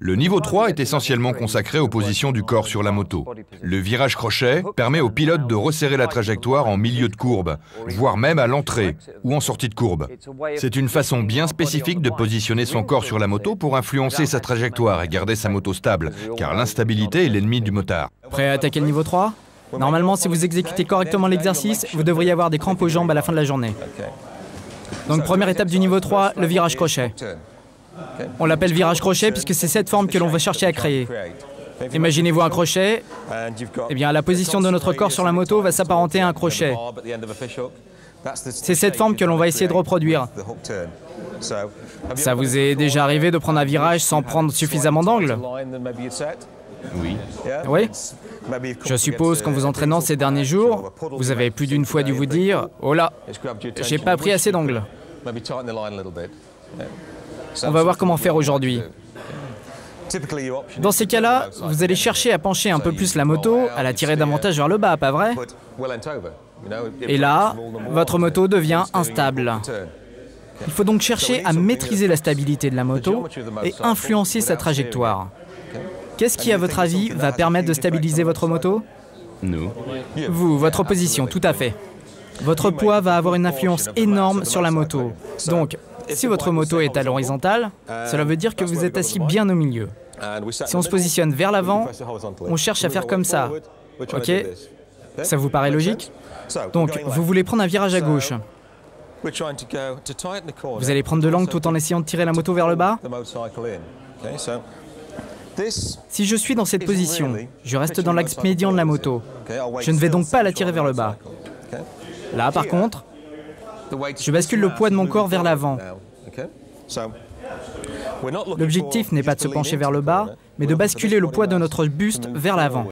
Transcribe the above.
Le niveau 3 est essentiellement consacré aux positions du corps sur la moto. Le virage crochet permet au pilote de resserrer la trajectoire en milieu de courbe, voire même à l'entrée ou en sortie de courbe. C'est une façon bien spécifique de positionner son corps sur la moto pour influencer sa trajectoire et garder sa moto stable, car l'instabilité est l'ennemi du motard. Prêt à attaquer le niveau 3 ? Normalement, si vous exécutez correctement l'exercice, vous devriez avoir des crampes aux jambes à la fin de la journée. Donc première étape du niveau 3, le virage crochet. On l'appelle virage crochet puisque c'est cette forme que l'on va chercher à créer. Imaginez-vous un crochet, eh bien la position de notre corps sur la moto va s'apparenter à un crochet. C'est cette forme que l'on va essayer de reproduire. Ça vous est déjà arrivé de prendre un virage sans prendre suffisamment d'angle ? Oui. Oui ? Je suppose qu'en vous entraînant ces derniers jours, vous avez plus d'une fois dû vous dire « Oh là, j'ai pas pris assez d'angle ». On va voir comment faire aujourd'hui. Dans ces cas-là, vous allez chercher à pencher un peu plus la moto, à la tirer davantage vers le bas, pas vrai ? Et là, votre moto devient instable. Il faut donc chercher à maîtriser la stabilité de la moto et influencer sa trajectoire. Qu'est-ce qui, à votre avis, va permettre de stabiliser votre moto ? Nous. Vous, votre position, tout à fait. Votre poids va avoir une influence énorme sur la moto. Donc, si votre moto est à l'horizontale, cela veut dire que vous êtes assis bien au milieu. Si on se positionne vers l'avant, on cherche à faire comme ça. Ok ? Ça vous paraît logique ? Donc, vous voulez prendre un virage à gauche. Vous allez prendre de l'angle tout en essayant de tirer la moto vers le bas ? Si je suis dans cette position, je reste dans l'axe médian de la moto. Je ne vais donc pas la tirer vers le bas. Là, par contre, je bascule le poids de mon corps vers l'avant. L'objectif n'est pas de se pencher vers le bas, mais de basculer le poids de notre buste vers l'avant.